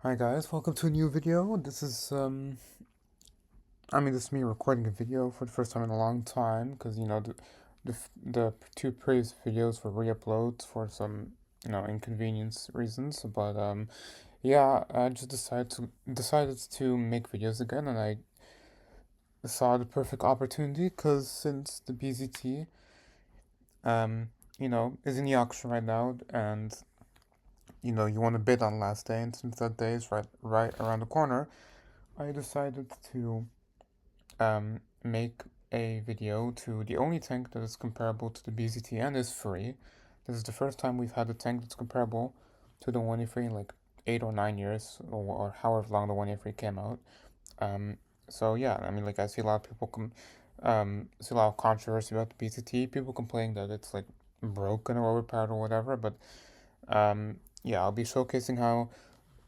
Hi guys, welcome to a new video. This is this is me recording a video for the first time in a long time because the two previous videos were re-uploads for some inconvenience reasons. But yeah, I just decided to make videos again, and I saw the perfect opportunity because since the BZT is in the auction right now, and you want to bid on last day, and since that day is right around the corner, I decided to make a video to the only tank that is comparable to the BZT and is free. This is the first time we've had a tank that's comparable to the 1A3 in like 8 or 9 years, or however long the 1A3 came out. Um, so yeah, I see a lot of people see a lot of controversy about the BZT. People complaining that it's like broken or overpowered or whatever. But yeah, I'll be showcasing how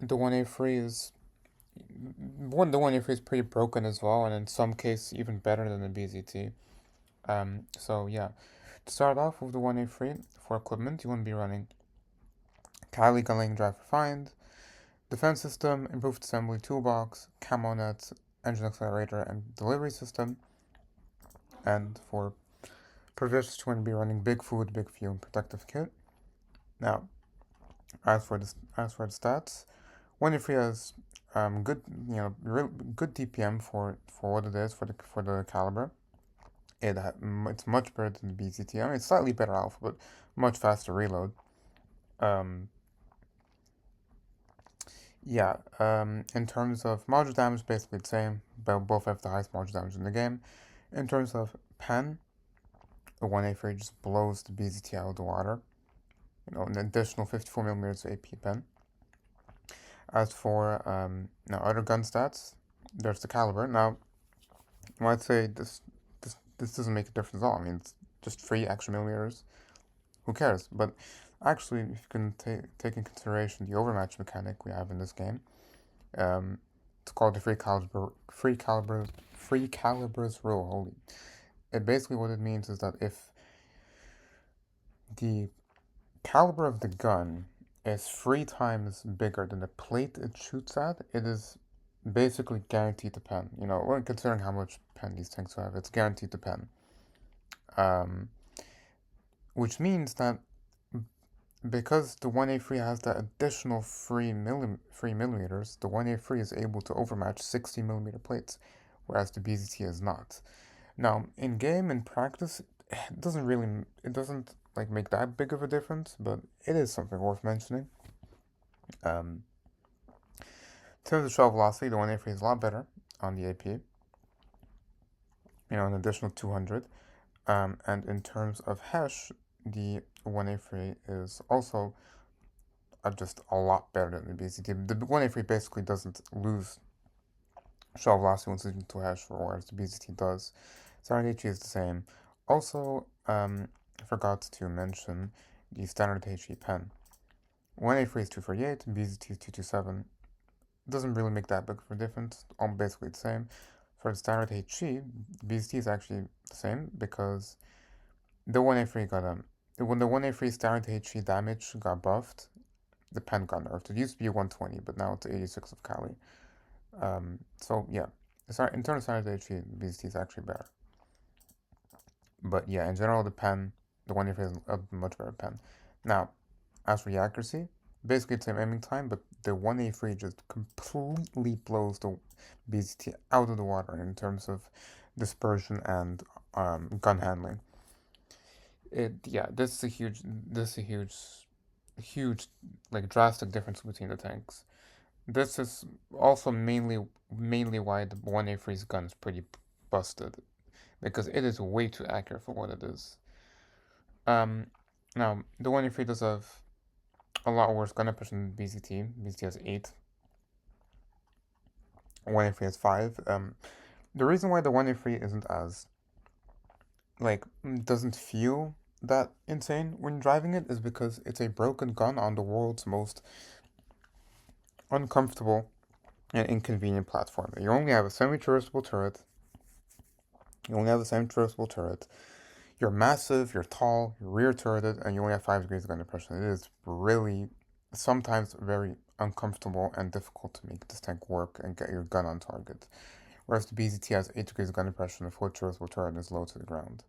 the 1A3 is the 1A3 is pretty broken as well, and in some cases even better than the BZT. So yeah, to start off with the 1A3 for equipment, you want to be running Kali Gunling Drive Refined, Defense System, Improved Assembly Toolbox, Camo Nets, Engine Accelerator, and Delivery System. And for provisions, you want to be running Big Food, Big Fuel, and Protective Kit. Now, as for the stats, 1A3 has good real good DPM for what it is for the caliber. It's much better than the BZT. It's slightly better alpha, but much faster reload. Um, yeah. In terms of module damage, basically the same. But both have the highest module damage in the game. In terms of pen, the 1A3 just blows the BZT out of the water. An additional 54 millimeters AP pen. As for now other gun stats, there's the caliber. Now, you might say this doesn't make a difference at all. It's just 3 extra millimeters. Who cares? But actually, if you can take in consideration the overmatch mechanic we have in this game, it's called the free calibers rule. Holy! Basically what it means is that if the caliber of the gun is 3 times bigger than the plate it shoots at, it is basically guaranteed to pen. When considering how much pen these tanks have, it's guaranteed to pen. Which means that because the 1A3 has that additional 3 millimeters, the 1A3 is able to overmatch 60 millimeter plates, whereas the BZT is not. Now, in game and practice, it doesn't like make that big of a difference, but it is something worth mentioning. In terms of shell velocity, the 1A3 is a lot better on the AP. An additional 200. And in terms of hash, the 1A3 is also just a lot better than the BZT. The 1A3 basically doesn't lose shell velocity when switching to hash, whereas the BZT does. Standard HE is the same. Also, I forgot to mention the standard HE pen. 1A3 is 248, BZT is 227. Doesn't really make that big of a difference, all basically the same. For the standard HE, BZT is actually the same because the 1A3 when the 1A3 standard HE damage got buffed, the pen got nerfed. It used to be 120, but now it's 86 of Kali. So yeah, in terms of standard HE, BZT is actually better. But yeah, in general, the 1A3 is a much better pen. Now, as for the accuracy, basically the same aiming time, but the 1A3 just completely blows the BZT out of the water in terms of dispersion and gun handling. This is a huge, like drastic difference between the tanks. This is also mainly why the 1A3's gun is pretty busted, because it is way too accurate for what it is. Now the 1A3 does have a lot worse gun efficiency than BZT. BZT has 8. 1A3 has 5. The reason why the 1A3 isn't as doesn't feel that insane when driving it is because it's a broken gun on the world's most uncomfortable and inconvenient platform. You only have a semi-traversable turret. You're massive, you're tall, you're rear turreted, and you only have 5 degrees of gun depression. It is really sometimes very uncomfortable and difficult to make this tank work and get your gun on target. Whereas the BZT has 8 degrees of gun depression and full charge turret is low to the ground.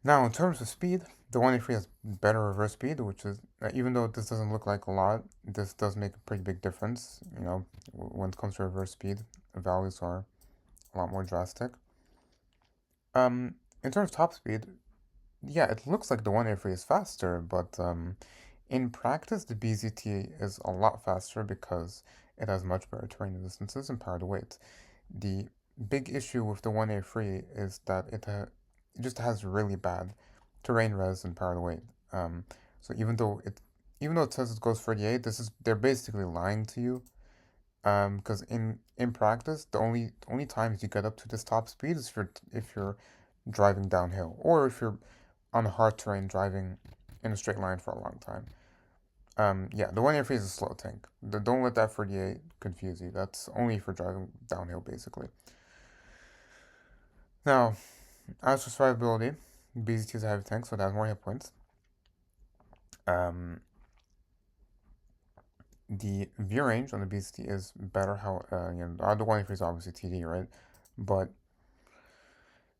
Now, in terms of speed, the 1A3 has better reverse speed, which is, even though this doesn't look like a lot, this does make a pretty big difference. You know, when it comes to reverse speed, the values are a lot more drastic. In terms of top speed, yeah, it looks like the 1A3 is faster, but in practice, the BZT is a lot faster because it has much better terrain distances and power to weight. The big issue with the 1A3 is that it just has really bad terrain res and power to weight. So even though it says it goes 38, they're basically lying to you. Because in practice, the only times you get up to this top speed is if you're driving downhill or if you're on a hard terrain driving in a straight line for a long time. Yeah, the 1A3 is a slow tank. Don't let that 48 confuse you. That's only for driving downhill, basically. Now, as for survivability, BZT is a heavy tank, so it has more hit points. The view range on the BZT is better. How the other 1A3 is obviously TD, right? But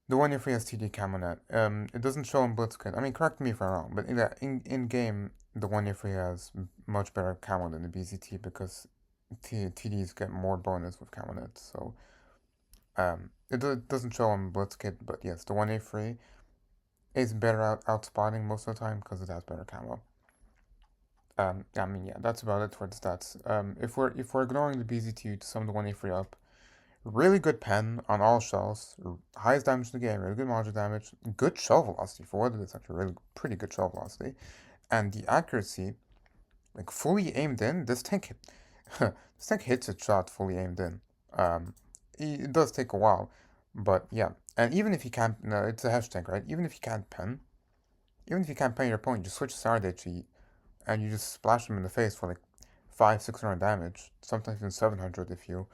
the 1A3 has TD camo net. It doesn't show in Blitzkrieg. I mean, correct me if I'm wrong, but in game, the 1A3 has much better camo than the BZT because TDs get more bonus with camo net. So it doesn't show on Blitzkrieg, but yes, the 1A3 is better outspotting most of the time because it has better camo. I mean, yeah, that's about it for the stats. If we're ignoring the BZT to sum the 1A3 up, really good pen on all shells, highest damage in the game, really good module damage, good shell velocity for what it is, actually really pretty good shell velocity, and the accuracy, like fully aimed in. This tank hits its shot fully aimed in. It does take a while, but yeah. And even if you can't, no, it's a hash tank, right? Even if you can't pen your opponent, you just switch Saturday cheat and you just splash them in the face for like 500-600 damage, sometimes even 700 if you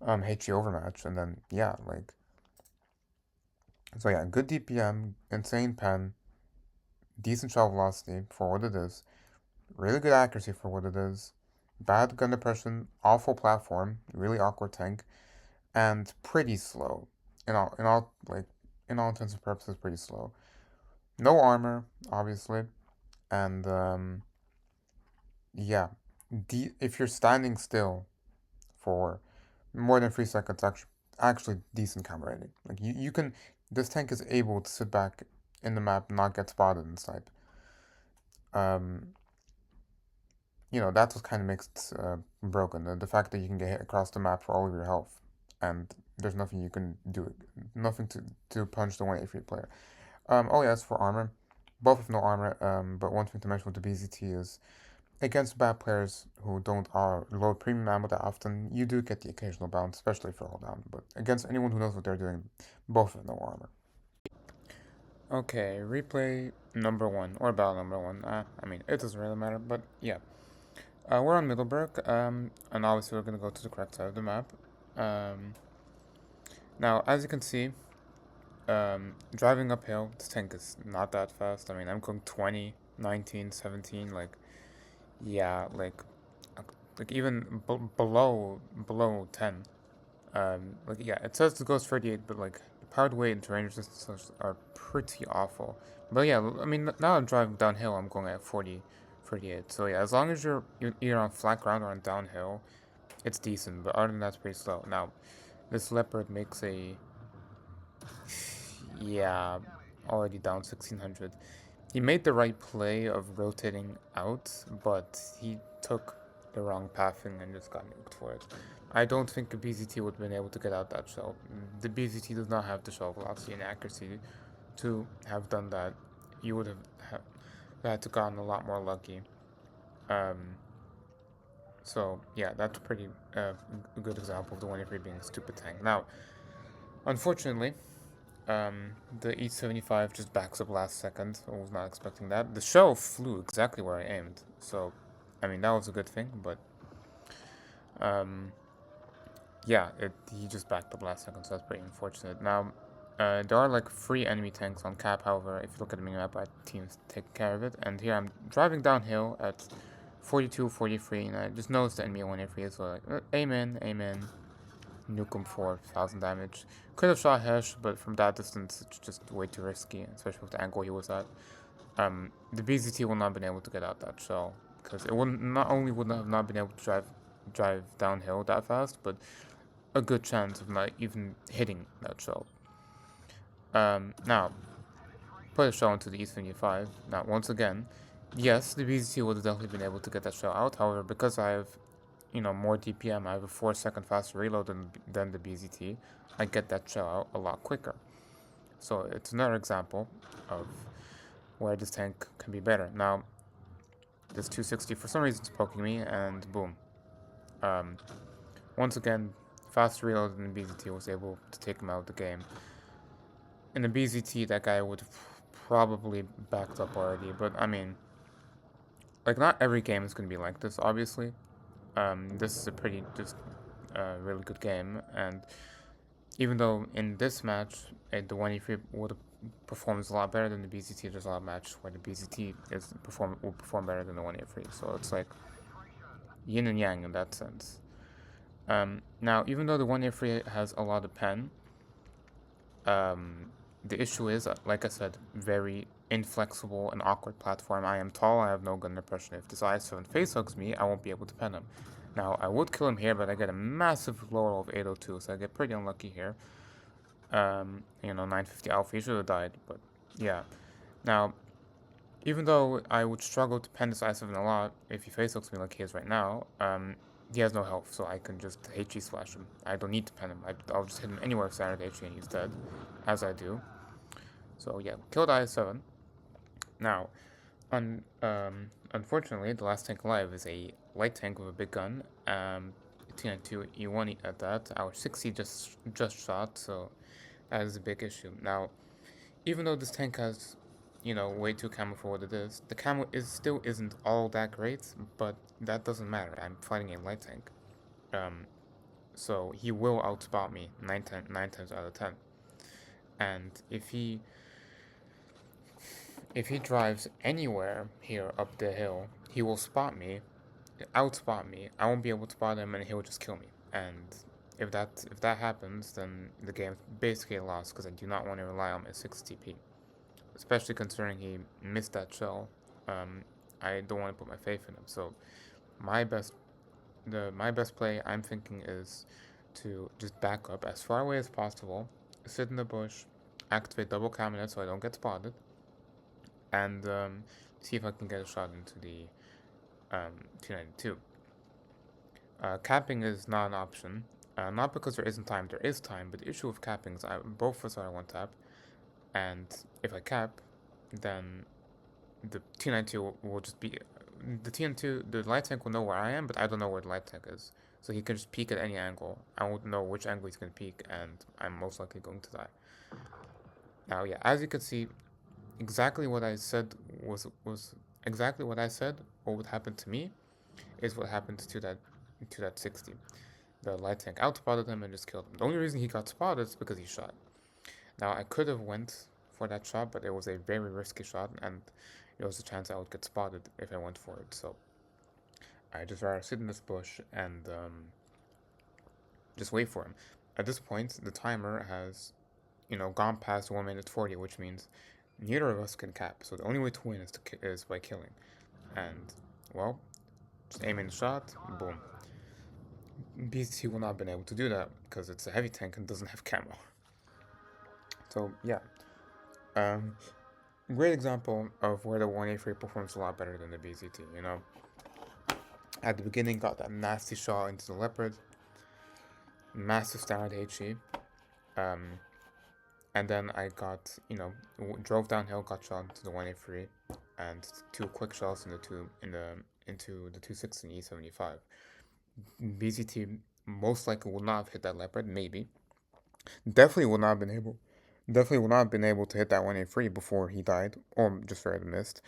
HG overmatch, and then yeah, like so yeah, good DPM, insane pen, decent shell velocity for what it is, really good accuracy for what it is, bad gun depression, awful platform, really awkward tank, and pretty slow. In all intents and purposes, pretty slow. No armor, obviously, and yeah, if you're standing still for more than 3 seconds, actually decent camera rating. Like you can, this tank is able to sit back in the map, not get spotted and snipe. Um, that's what kind of makes it broken. The fact that you can get hit across the map for all of your health, and there's nothing you can do, nothing to punch the 1A3 player. Oh yes, for armor, both have no armor. But one thing to mention with the BZT is against bad players who don't load premium ammo that often, you do get the occasional bounce, especially for all down. But against anyone who knows what they're doing, both have no armor. Okay, replay number one, or battle number one. I mean, it doesn't really matter, but yeah. We're on Middleburg, and obviously we're gonna go to the correct side of the map. Now, as you can see, driving uphill, this tank is not that fast. I mean, I'm going 20, 19, 17, like, yeah, like even below 10. Like yeah, it says it goes 38, but like the powered weight and terrain resistance are pretty awful. But yeah, I mean now I'm driving downhill, I'm going at 40, 38. So yeah, as long as you're either on flat ground or on downhill, it's decent. But other than that, it's pretty slow. Now, this leopard makes a yeah, already down 1600. He made the right play of rotating out, but he took the wrong pathing and just got nuked for it. I don't think a BZT would have been able to get out that shell. The BZT does not have the shell velocity and accuracy to have done that. You would have had to gotten a lot more lucky. So yeah, that's a pretty good example of the 1A3 being a stupid tank. Now, unfortunately, the E75 just backs up last second. I was not expecting that. The shell flew exactly where I aimed, so I mean that was a good thing. But yeah, he just backed up last second, so that's pretty unfortunate. Now, there are like 3 enemy tanks on cap. However, if you look at the minimap, our team's taking care of it. And here I'm driving downhill at 42, 43, and I just noticed the enemy 183, so like, amen, nuke him for 1000 damage. Could have shot Hesh, but from that distance, it's just way too risky, especially with the angle he was at. The BZT will not have been able to get out that shell, because it wouldn't, not only would not have not been able to drive downhill that fast, but a good chance of not even hitting that shell. Now, put a shell into the E75. Now, once again, yes, the BZT would have definitely been able to get that shell out. However, because I have, more DPM, I have a 4-second faster reload than the BZT, I get that shell out a lot quicker. So it's another example of where this tank can be better. Now, this 260 for some reason is poking me, and boom. Once again, faster reload than the BZT was able to take him out of the game. In the BZT, that guy would have probably backed up already, but I mean, like, not every game is going to be like this, obviously. This is a pretty, just, really good game, and even though in this match, the 1E3 would have performs a lot better than the BZT, there's a lot of matches where the BZT will perform better than the 1E3, so it's like yin and yang in that sense. Now, even though the 1A3 has a lot of pen, the issue is, like I said, very inflexible and awkward platform. I am tall, I have no gun depression. If this I7 face hugs me, I won't be able to pen him. Now, I would kill him here, but I get a massive low of 802, so I get pretty unlucky here. 950 alpha, he should have died, but yeah. Now, even though I would struggle to pen this I7 a lot, if he face hooks me like he is right now, he has no health, so I can just HE slash him. I don't need to pen him. I'll just hit him anywhere with standard HE and he's dead, as I do. So yeah, killed I7. Now, unfortunately, the last tank alive is a light tank with a big gun. T92 E1 at that. Our 60 just shot, so that is a big issue. Now, even though this tank has, way too camo for what it is, the camo still isn't all that great, but that doesn't matter. I'm fighting a light tank. So he will outspot me 9 times out of 10. And if he drives anywhere here up the hill, he will outspot me. I won't be able to spot him, and he'll just kill me. And if that happens, then the game's basically lost, because I do not want to rely on my 6 TP, especially considering he missed that shell. I don't want to put my faith in him. So my best play, I'm thinking, is to just back up as far away as possible, sit in the bush, activate double cabinet so I don't get spotted, and see if I can get a shot into the 292. Capping is not an option, not because there isn't time. There is time, but the issue with capping is both of us are one tap, and if I cap, then the T92 will just be the TN2. The light tank will know where I am, but I don't know where the light tank is, so he can just peek at any angle. I won't know which angle he's going to peek, and I'm most likely going to die. Now, yeah, as you can see, exactly what I said was exactly what I said. What would happen to me is what happened to that 60. The light tank outspotted him and just killed him. The only reason he got spotted is because he shot. Now, I could have went for that shot, but it was a very risky shot, and there was a chance I would get spotted if I went for it. So I just rather sit in this bush and just wait for him. At this point, the timer has, gone past 1 minute 40, which means neither of us can cap. So the only way to win is by killing. And, well, just aim in the shot, boom. BZT will not have been able to do that because it's a heavy tank and doesn't have camo. So, yeah. Great example of where the 1A3 performs a lot better than the BZT, At the beginning, got that nasty shot into the Leopard. Massive standard HE. And then I got, drove downhill, got shot into the 1A3, and 2 quick shots into the 260 and E75. BZT most likely would not have hit that Leopard, maybe. Definitely would not have been able to hit that 1A3 before he died, or just barely missed,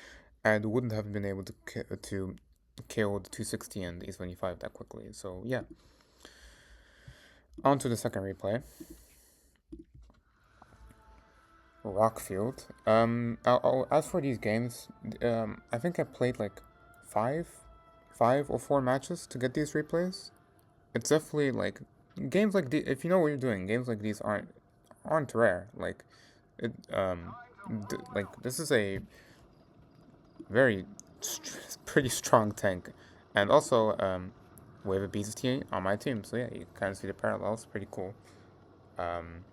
and wouldn't have been able to kill the 260 and the E75 that quickly. So yeah. On to the second replay. Rockfield. As for these games, I think I played like five 5 or 4 matches to get these replays. It's definitely like games like these. If you know what you're doing, games like these aren't rare. Like it like this is a very pretty strong tank, and also we have a BZT on my team. So yeah, you kind of see the parallels. Pretty cool. Um,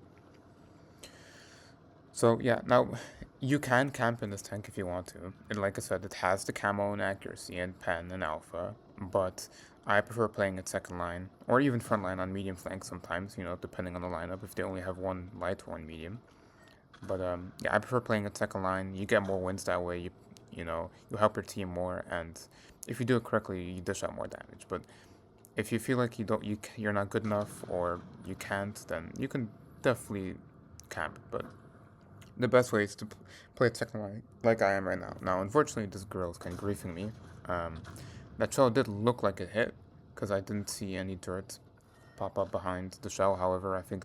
So yeah, now you can camp in this tank if you want to. And like I said, it has the camo and accuracy and pen and alpha, but I prefer playing it second line or even front line on medium flank sometimes, depending on the lineup if they only have one light or one medium. But yeah, I prefer playing it second line. You get more wins that way. You help your team more, and if you do it correctly, you dish out more damage. But if you feel like you're not good enough or you can't, then you can definitely camp. But the best way is to play technically like I am right now. Now, unfortunately, this girl is kind of griefing me. That shell did look like it hit, because I didn't see any dirt pop up behind the shell. However, I think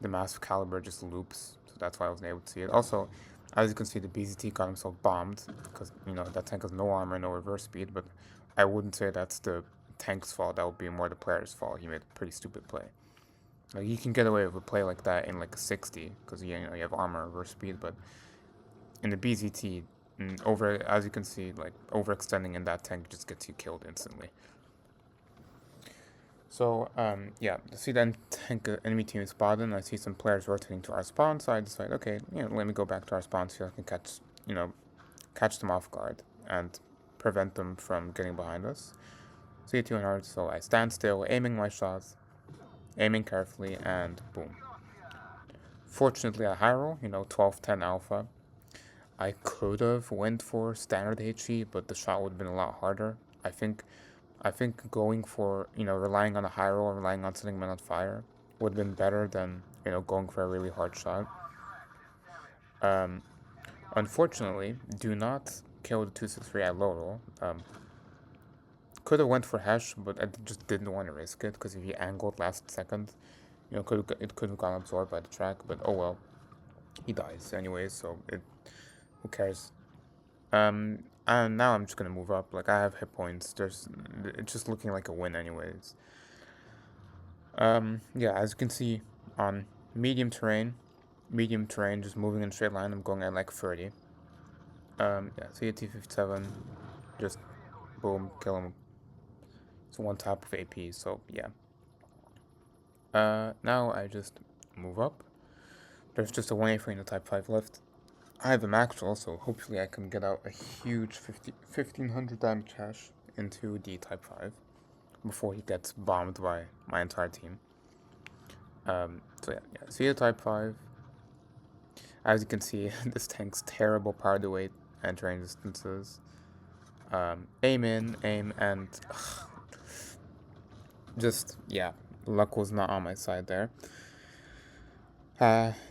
the massive caliber just loops, so that's why I wasn't able to see it. Also, as you can see, the BZT got himself bombed, because, that tank has no armor, no reverse speed, but I wouldn't say that's the tank's fault. That would be more the player's fault. He made a pretty stupid play. Like, you can get away with a play like that in like a 60 because you have armor over speed, but in the BZT, as you can see, like overextending in that tank just gets you killed instantly. So yeah, see that tank enemy team is spotted, and I see some players rotating to our spawn, so I decide, okay, let me go back to our spawn so I can catch them off guard and prevent them from getting behind us. See 200, so I stand still, aiming my shots, aiming carefully, and boom. Fortunately, a high roll, 12-10 alpha. I could have went for standard HE, but the shot would have been a lot harder. I think going for, relying on a high roll, relying on setting men on fire would have been better than, going for a really hard shot. Unfortunately, do not kill the 263 at low roll. Could have went for Hesh, but I just didn't want to risk it, because if he angled last second, it could have gone absorbed by the track, but oh well. He dies anyways, so who cares? And now I'm just gonna move up. Like, I have hit points. It's just looking like a win anyways. Yeah, as you can see on medium terrain, just moving in a straight line, I'm going at like 30. Yeah, BZT-57, just boom, kill him. It's one tap of AP, so yeah. Now I just move up. There's just a 1A in the Type 5 left. I have a max roll, so hopefully I can get out a huge 1500 damage hash into the Type 5 before he gets bombed by my entire team. So yeah, see the Type 5. As you can see, this tank's terrible power to weight and terrain distances. Aim in, aim, and just, yeah, luck was not on my side there.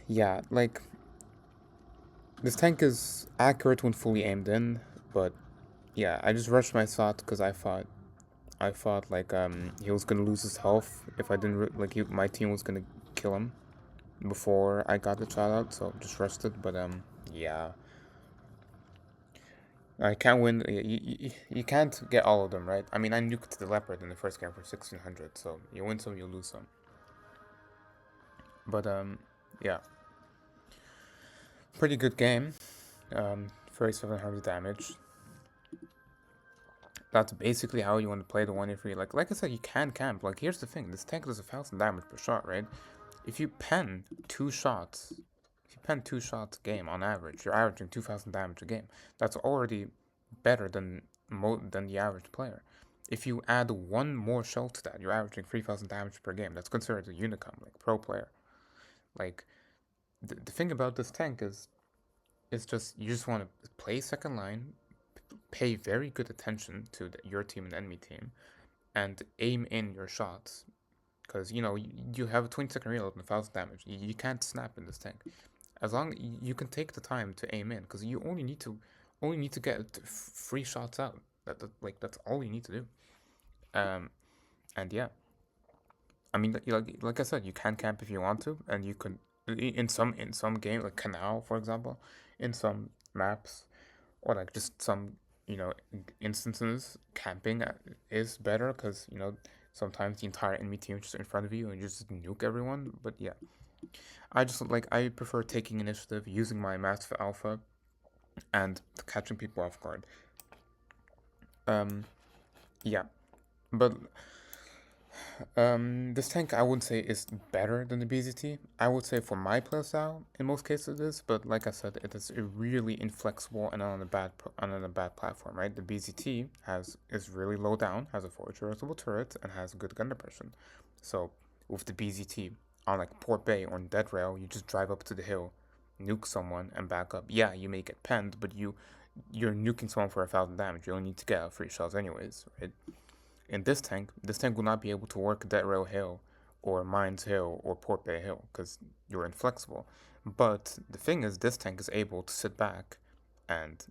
Yeah, like, this tank is accurate when fully aimed in, but yeah, I just rushed my shot because I thought like he was gonna lose his health if I didn't my team was gonna kill him before I got the shot out, so just rushed it. But yeah, I can't win. You can't get all of them, right? I mean, I nuked the leopard in the first game for 1600, so you win some, you lose some. But yeah, pretty good game. 3700 damage. That's basically how you want to play the 1A3. Like I said, you can camp. Like, here's the thing. This tank does 1000 damage per shot, right? If you pen 2 shots, a game on average, you're averaging 2000 damage a game. That's already better than the average player. If you add one more shell to that, you're averaging 3000 damage per game. That's considered a unicum, like pro player. Like, the thing about this tank is, it's just, you just want to play second line, pay very good attention to your team and enemy team, and aim in your shots, because you have a 20-second reload and 1000 damage. You can't snap in this tank. As long you can take the time to aim in, because you only need to get 3 shots out. That's all you need to do. And yeah, I mean, like I said, you can camp if you want to, and you can in some games, like Canal, for example, in some maps, or like just some instances, camping is better because, sometimes the entire enemy team is just in front of you and you just nuke everyone. But yeah, I prefer taking initiative, using my massive alpha, and catching people off guard. Yeah, but this tank I wouldn't say is better than the BZT. I would say for my playstyle, in most cases it is, but like I said, it is really inflexible and on a bad platform, right? The BZT is really low down, has a forward reversible turret, and has good gun depression. So with the BZT on like Port Bay or in Dead Rail, you just drive up to the hill, nuke someone, and back up. Yeah, you may get penned, but you're nuking someone for 1,000 damage. You only need to get out 3 shells anyways, right? In this tank will not be able to work Dead Rail Hill or Mines Hill or Port Bay Hill because you're inflexible. But the thing is, this tank is able to sit back and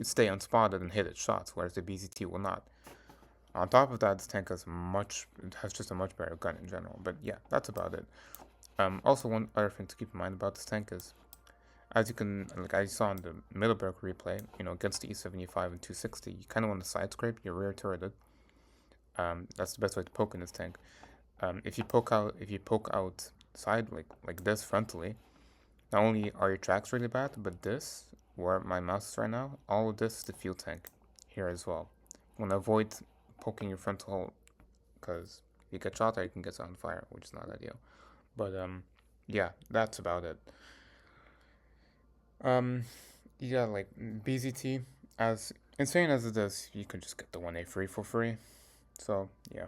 stay unspotted and hit its shots, whereas the BZT will not. On top of that, this tank has just a much better gun in general. But yeah, that's about it. Also, one other thing to keep in mind about this tank is, as I saw in the Middleburg replay, against the E75 and 260, you kind of want to side scrape your rear turreted. That's the best way to poke in this tank. If you poke out side like this frontally, not only are your tracks really bad, but this, where my mouse is right now, all of this is the fuel tank here as well. You want to avoid poking your frontal, because if you get shot there, you can get on fire, which is not ideal. But yeah, that's about it. Yeah, like BZT, as insane as it is, you can just get the 1A free for free. So yeah.